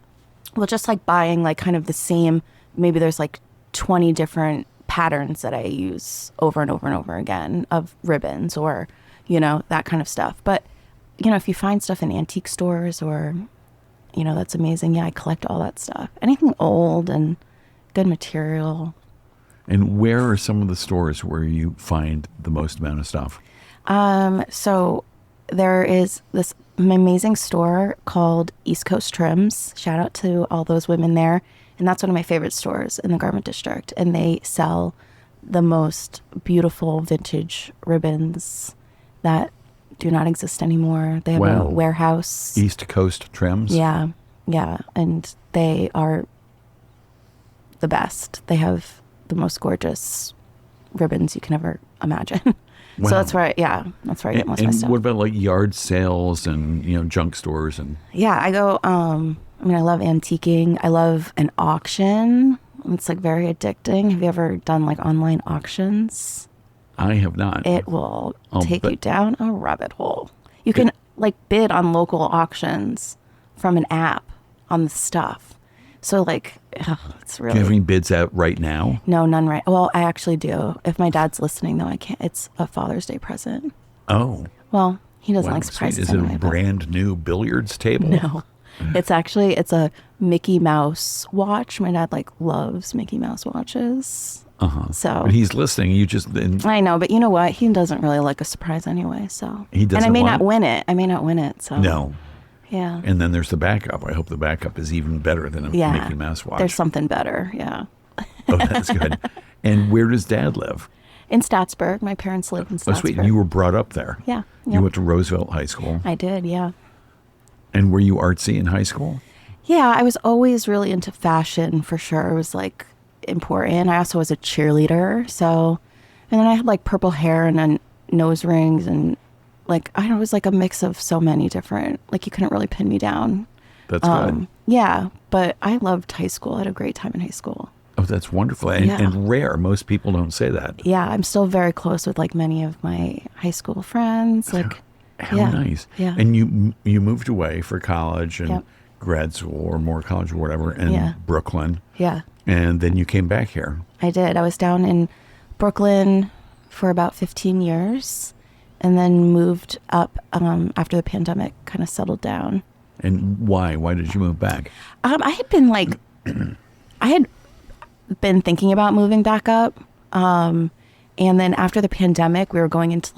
Well, just like buying like kind of the same, maybe there's like 20 different patterns that I use over and over and over again of ribbons or, that kind of stuff. But, if you find stuff in antique stores or, that's amazing. Yeah, I collect all that stuff. Anything old and good material. And where are some of the stores where you find the most amount of stuff? So there is this amazing store called East Coast Trims. Shout out to all those women there. And that's one of my favorite stores in the garment district. And they sell the most beautiful vintage ribbons that do not exist anymore. They have a warehouse. East Coast Trims? Yeah. And they are the best. They have the most gorgeous ribbons you can ever imagine. Wow. So that's where I get most of my stuff. And what about like yard sales and, junk stores? And yeah, I go, I love antiquing. I love an auction. It's like very addicting. Have you ever done like online auctions? I have not. It will take you down a rabbit hole. You can like bid on local auctions from an app on the stuff. So like, it's really. Do you have any bids out right now? No, none right. Well, I actually do. If my dad's listening, though, I can't. It's a Father's Day present. Oh. Well, he doesn't like surprises. Is it a brand new billiards table? No. It's a Mickey Mouse watch. My dad loves Mickey Mouse watches. So but he's listening. You just I know, but you know what? He doesn't really like a surprise anyway. So he doesn't. And I may not win it. So no. Yeah. And then there's the backup. I hope the backup is even better than a Mickey Mouse watch. There's something better. Yeah. Oh, that's good. And where does Dad live? In Staatsburg. My parents live in Staatsburg. Oh, sweet. And you were brought up there. Yeah. You went to Roosevelt High School. I did. Yeah. And were you artsy in high school? Yeah, I was always really into fashion for sure. It was important. I also was a cheerleader. So, and then I had purple hair and then nose rings and I was a mix of so many different, you couldn't really pin me down. That's good. Yeah, but I loved high school. I had a great time in high school. Oh, that's wonderful. And rare. Most people don't say that. Yeah, I'm still very close with many of my high school friends. How nice. Yeah. And you moved away for college and grad school or more college or whatever in Brooklyn. Yeah. And then you came back here. I did. I was down in Brooklyn for about 15 years and then moved up after the pandemic kind of settled down. And why? Why did you move back? I had been like, I had been thinking about moving back up. And then after the pandemic, we were going into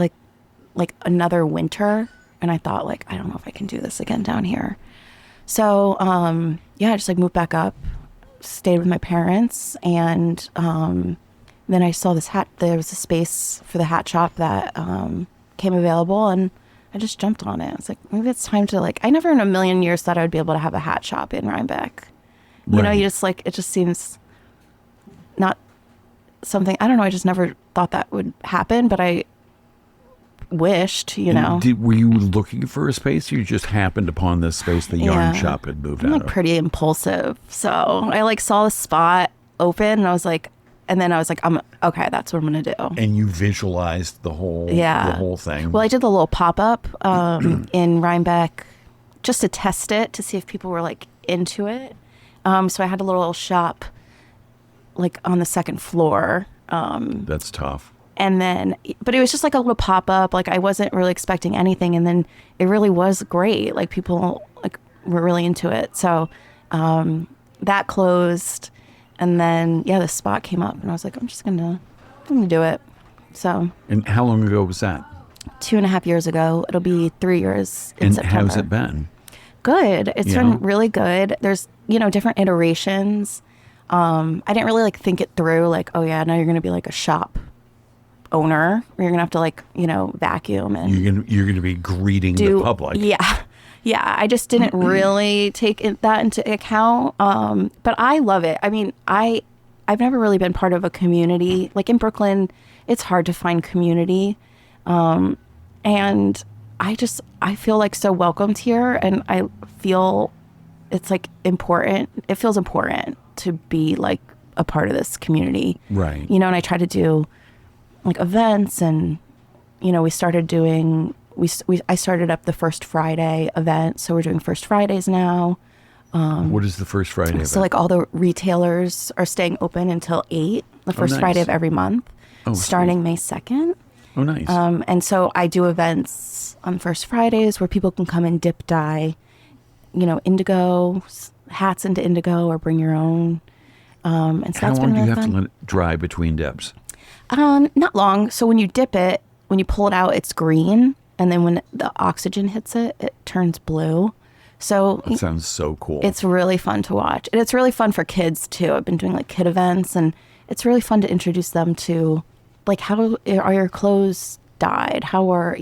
like another winter. And I thought like, I don't know if I can do this again down here. So, I just like moved back up, stayed with my parents. And then I saw this hat. There was a space for the hat shop that came available. And I just jumped on it. It's like, maybe it's time to like, I never in a million years thought I would be able to have a hat shop in Rhinebeck. You know, you just like, it just seems not something, I don't know. I just never thought that would happen, but I wished, you know. Were you looking for a space? You just happened upon this space the yarn shop had moved out I'm of? pretty impulsive. So I like saw the spot open and I was like, okay, that's what I'm going to do. And you visualized the whole thing. Well, I did the little pop-up in Rhinebeck just to test it, to see if people were like into it. So I had a little shop like on the second floor. That's tough. And then, but it was just like a little pop-up. Like I wasn't really expecting anything. And then it really was great. Like people like were really into it. So that closed. And then, the spot came up and I was like, I'm gonna do it. So. And how long ago was that? 2.5 years ago. It'll be 3 years in September. And how's it been? Good. It's been really good. There's, different iterations. I didn't really like think it through. Like, oh yeah, now you're going to be like a shop owner. You're going to have to like, vacuum and you're going to be greeting the public. Yeah. Yeah. I just didn't really take that into account. But I love it. I mean, I've never really been part of a community. Like in Brooklyn, it's hard to find community. And I feel like so welcomed here, and I feel it's like important. It feels important to be like a part of this community. Right. And I try to do like events and, we started doing, I started up the First Friday event. So we're doing First Fridays now. What is the First Friday event? So like all the retailers are staying open until 8, the first Friday of every month, starting May 2nd. Oh, nice. And so I do events on First Fridays where people can come and dip dye, indigo, hats into indigo, or bring your own. And so How that's long been do you really have fun. to let it dry between dips? Not long. So when you dip it, when you pull it out, it's green. And then when the oxygen hits it, it turns blue. So That sounds so cool. it's really fun to watch. And it's really fun for kids too. I've been doing like kid events, and it's really fun to introduce them to like, how are your clothes dyed? How are,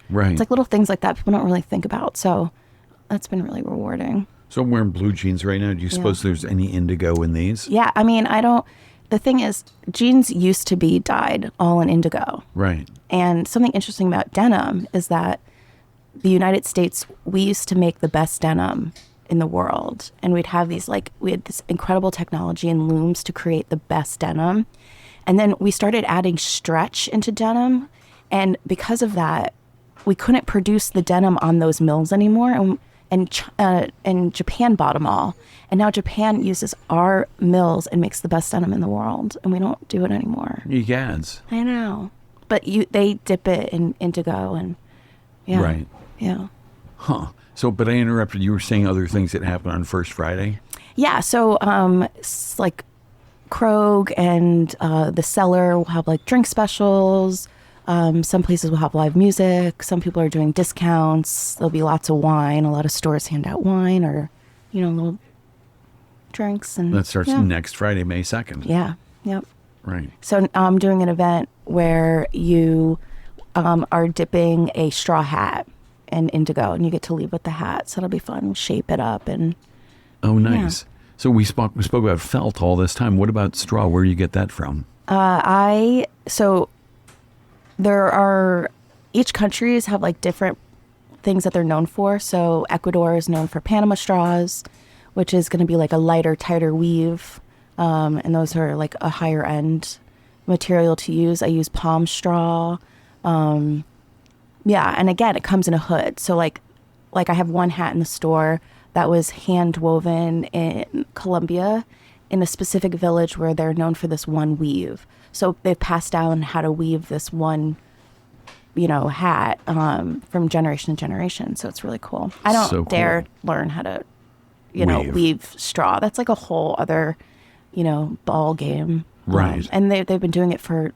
Right. It's like little things like that people don't really think about. So that's been really rewarding. So I'm wearing blue jeans right now. Do you suppose there's any indigo in these? Yeah. I mean, the thing is, jeans used to be dyed all in indigo. Right. And something interesting about denim is that the United States, we used to make the best denim in the world. And we had this incredible technology and looms to create the best denim. And then we started adding stretch into denim. And because of that, we couldn't produce the denim on those mills anymore. And Japan bought them all. And now Japan uses our mills and makes the best denim in the world. And we don't do it anymore. You gads. I know. But they dip it in indigo and yeah. Right. Yeah. Huh. So, but I interrupted. You were saying other things that happened on First Friday? Yeah. So, like Krog and the Cellar will have like drink specials. Some places will have live music. Some people are doing discounts. There'll be lots of wine. A lot of stores hand out wine or, little drinks. And That starts next Friday, May 2nd. Yeah. Yep. Right. So I'm doing an event where you are dipping a straw hat in indigo, and you get to leave with the hat. So it'll be fun. We'll shape it up and. Oh, nice. Yeah. So we spoke about felt all this time. What about straw? Where do you get that from? So there are, each countries have like different things that they're known for. So Ecuador is known for Panama straws, which is going to be like a lighter, tighter weave. And those are like a higher end material to use. I use palm straw. Yeah. And again, it comes in a hood. So like I have one hat in the store that was hand woven in Colombia in a specific village where they're known for this one weave. So they've passed down how to weave this one hat from generation to generation. So it's really cool. I don't So dare cool. learn how to, Weave. weave straw. That's like a whole other, ball game. Right. And they've been doing it for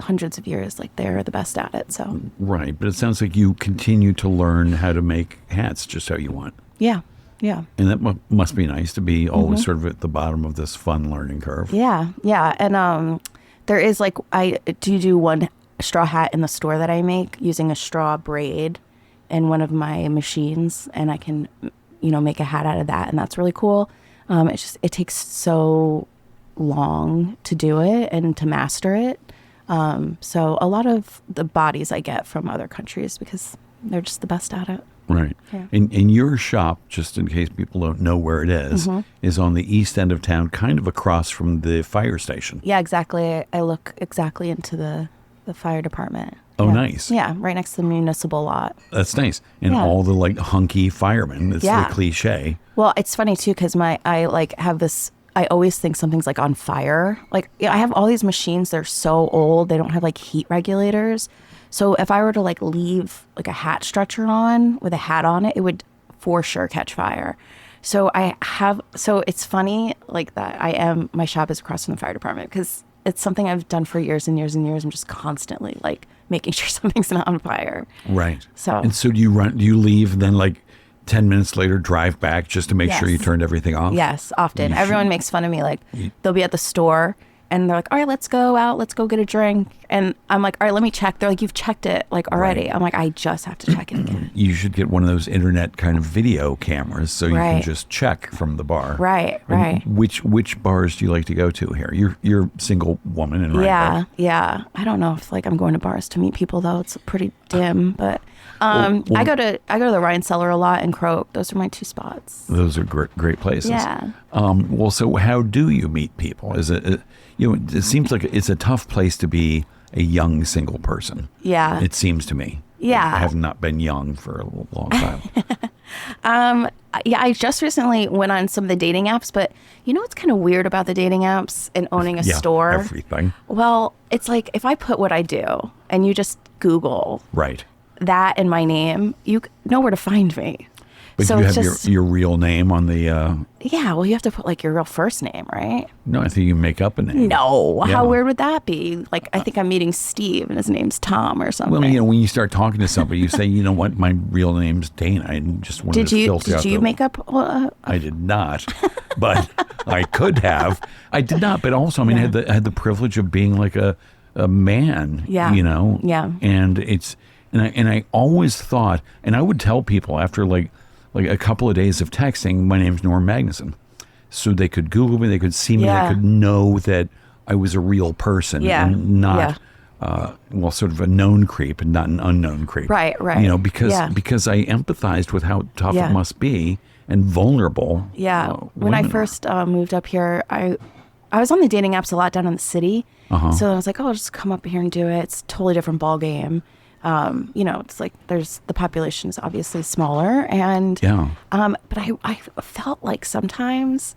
hundreds of years. Like they're the best at it. So Right. But it sounds like you continue to learn how to make hats just how you want. yeah. Yeah. And that must be nice to be always sort of at the bottom of this fun learning curve. Yeah. Yeah. And there is like, I do one straw hat in the store that I make using a straw braid in one of my machines, and I can, make a hat out of that. And that's really cool. It takes so long to do it and to master it. So a lot of the bodies I get from other countries because they're just the best at it. Right. Yeah. And your shop, just in case people don't know where it is on the east end of town, kind of across from the fire station. Yeah, exactly. I look exactly into the fire department. Oh, Yeah. nice. Yeah, right next to the municipal lot. That's nice. And Yeah. all the like hunky firemen. It's Yeah. the cliche. Well, it's funny too because I always think something's like on fire. Like I have all these machines. They're so old. They don't have like heat regulators. So if I were to like leave like a hat stretcher on with a hat on it, it would for sure catch fire. So it's funny like that my shop is across from the fire department because it's something I've done for years and years and years. I'm just constantly like making sure something's not on fire. Right. So- And so do you leave and then like 10 minutes later drive back just to make sure you Yes. turned everything off? Yes, often. You Everyone should- makes fun of me. Like, they'll be at the store and they're like, all right, let's go out. Let's go get a drink. And I'm like, all right, let me check. They're like, you've checked it like already. Right. I'm like, I just have to check it again. You should get one of those internet kind of video cameras so you can Right. just check from the bar. Right, And right. Which bars do you like to go to here? You're a single woman in Rhinebeck. Yeah, yeah. I don't know if like I'm going to bars to meet people though. It's pretty dim, but I go to the Rhine Cellar a lot and Croak. Those are my two spots. Those are great places. Yeah. Well, so how do you meet people? Is it it seems like it's a tough place to be a young single person. Yeah. It seems to me. Yeah. I have not been young for a long time. Yeah, I just recently went on some of the dating apps, but what's kind of weird about the dating apps and owning a Yeah, store? everything. Well, it's like if I put what I do and you just Google Right. that and my name, you know where to find me. But so you it's have just, your real name on the yeah, well, you have to put like your real first name, right? no, I think you make up a name. No, Yeah. how weird would that be? Like, I think I'm meeting Steve and his name's Tom or something. Well, when you start talking to somebody, you say, you know what, my real name's Dana. I just wanted did to you filter out did you the- make up? I did not, but I could have. I did not, but also, I mean, Yeah. I had the privilege of being like a man. Yeah. Yeah. And I always thought, and I would tell people after like a couple of days of texting, my name's Norm Magnusson, so they could Google me, they could see me, Yeah. they could know that I was a real person, Yeah. and not. Sort of a known creep and not an unknown creep. Right, right. Because I empathized with how tough Yeah. it must be and vulnerable. Yeah. When I women are. first moved up here, I was on the dating apps a lot down in the city. So I was like, oh, I'll just come up here and do it. It's a totally different ball game. It's like the population is obviously smaller. And, Yeah. but I felt like sometimes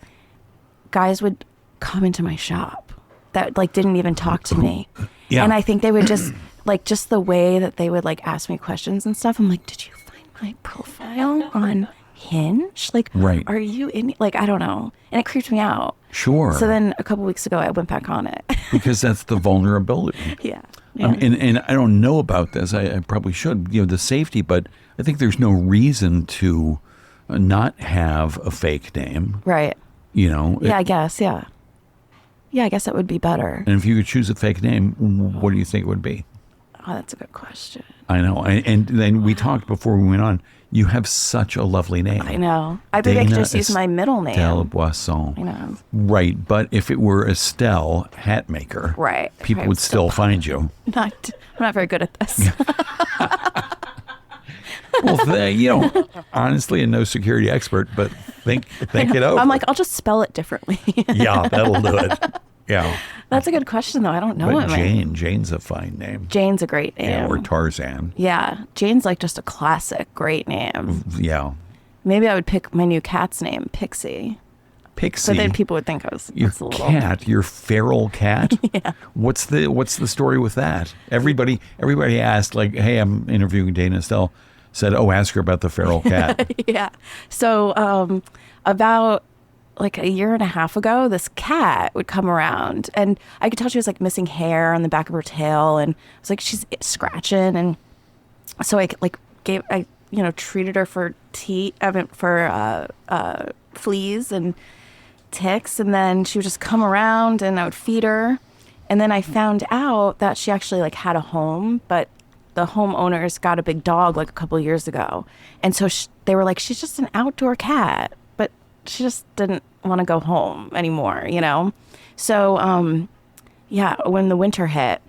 guys would come into my shop that like didn't even talk to me. Yeah. And I think they would just like, just the way that they would like ask me questions and stuff. I'm like, did you find my profile on Hinge? Like, Right. are you in, like, I don't know. And it creeped me out. Sure. So then a couple weeks ago, I went back on it. Because that's the vulnerability. Yeah. And I don't know about this. I probably should, the safety, but I think there's no reason to not have a fake name. Right. Yeah, I guess. Yeah. Yeah, I guess that would be better. And if you could choose a fake name, what do you think it would be? Oh, that's a good question. I know. And then we talked before we went on. You have such a lovely name. I know. I think I could just use my middle name. Estelle Boisson. I know. Right, but if it were Estelle hat maker, Right. people I would still find you. I'm not very good at this. Well, honestly, and no security expert, but think it over. I'm like, I'll just spell it differently. Yeah, that'll do it. Yeah. That's a good question, though. I don't know But it. Jane's a fine name. Jane's a great name. Yeah, or Tarzan. Yeah, Jane's like just a classic, great name. Yeah. Maybe I would pick my new cat's name, Pixie. Pixie. But then people would think I was Your a little... cat, your feral cat. Yeah. What's the story with that? Everybody asked, like, hey, I'm interviewing Dana Estelle. Said, oh, ask her about the feral cat. Yeah. So about like a year and a half ago, this cat would come around, and I could tell she was like missing hair on the back of her tail, and I was like, she's scratching, and so I treated her for fleas and ticks, and then she would just come around, and I would feed her, and then I found out that she actually like had a home, but the homeowners got a big dog like a couple of years ago, and so they were like, she's just an outdoor cat, but she just didn't want to go home anymore, you know? So, yeah, when the winter hit,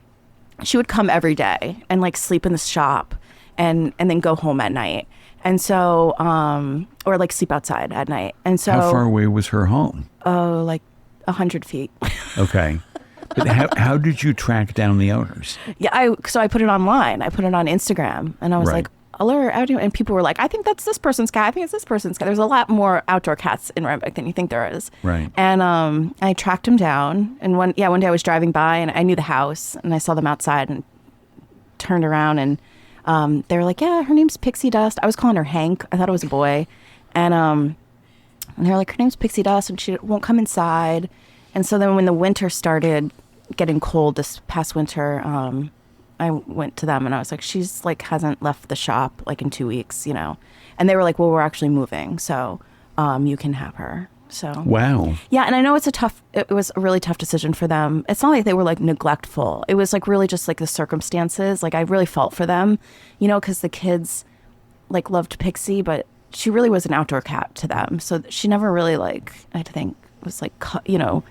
she would come every day and like sleep in the shop and then go home at night. And so, or like sleep outside at night. And so, how far away was her home? Oh, like 100 feet. Okay. But how did you track down the owners? Yeah, so I put it online. I put it on Instagram, and I was like, alert, and people were like, I think that's this person's cat. I think it's this person's cat. There's a lot more outdoor cats in Rhinebeck than you think there is. Right. And I tracked them down, and one day I was driving by, and I knew the house, and I saw them outside, and turned around, and they were like, yeah, her name's Pixie Dust. I was calling her Hank. I thought it was a boy. And they were like, her name's Pixie Dust, and she won't come inside. And so then when the winter started getting cold this past winter, I went to them and I was like, she's like hasn't left the shop like in 2 weeks, you know. And they were like, well, we're actually moving, so you can have her. So wow. Yeah, and I know it was a really tough decision for them. It's not like they were like neglectful. It was like really just like the circumstances. Like I really felt for them, you know, because the kids like loved Pixie, but she really was an outdoor cat to them. So she never really like, I think, was like, you know,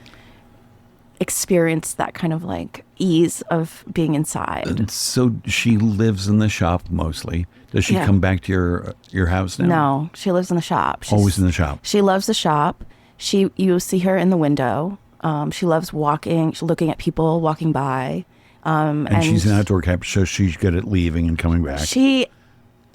experienced that kind of like ease of being inside. So she lives in the shop mostly. Does she come back to your house now? No, she lives in the shop. She's always in the shop. She loves the shop. You see her in the window. She loves walking. She's looking at people walking by. And she's an outdoor cat, so she's good at leaving and coming back.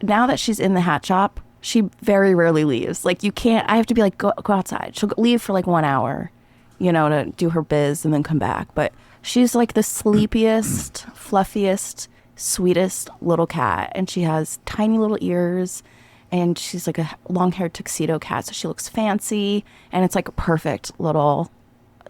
Now that she's in the hat shop, she very rarely leaves. Like I have to be like, go outside. She'll leave for like 1 hour, you know, to do her biz and then come back. But she's like the sleepiest, fluffiest, sweetest little cat. And she has tiny little ears. And she's like a long-haired tuxedo cat. So she looks fancy. And it's like a perfect little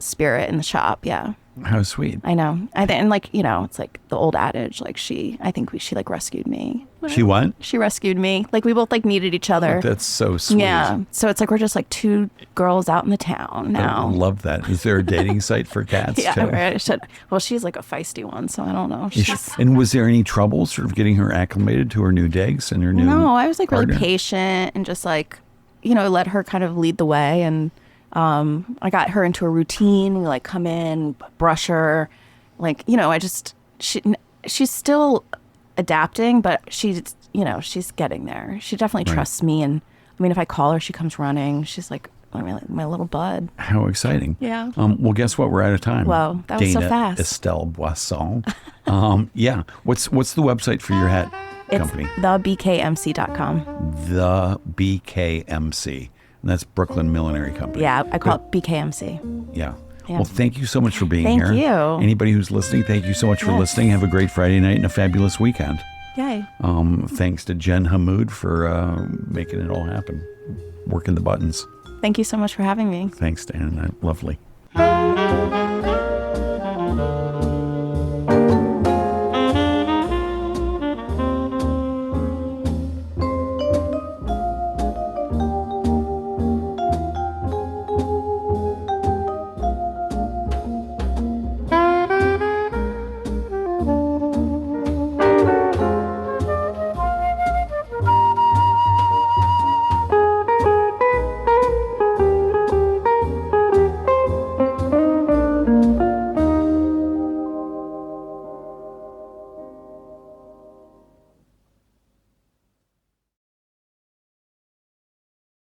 spirit in the shop. Yeah. How sweet. I know. And like, you know, it's like the old adage, like she like rescued me. She what? She rescued me. Like we both like needed each other. Oh, that's so sweet. Yeah. So it's like we're just like two girls out in the town now. I love that. Is there a dating site for cats yeah, too? Right. I should. Well, she's like a feisty one, so I don't know. And was there any trouble sort of getting her acclimated to her new digs and her new No, I was like partner? really patient and just like, you know, let her kind of lead the way. And I got her into a routine. We like come in, brush her, like, you know, she's still adapting, but she's getting there. She definitely trusts me. And I mean, if I call her, she comes running. She's like my little bud. How exciting. Yeah. Well, guess what? We're out of time. Well, that was so fast. Estelle Boisson. Yeah. What's the website for your hat company? It's thebkmc.com. The BKMC. And that's Brooklyn Millinery Company. Yeah, I call it BKMC. Yeah. Yeah. Well, thank you so much for being here. Thank you. Anybody who's listening, thank you so much for listening. Have a great Friday night and a fabulous weekend. Yay. Thanks to Jen Hammoud for making it all happen, working the buttons. Thank you so much for having me. Thanks, Dan. Lovely.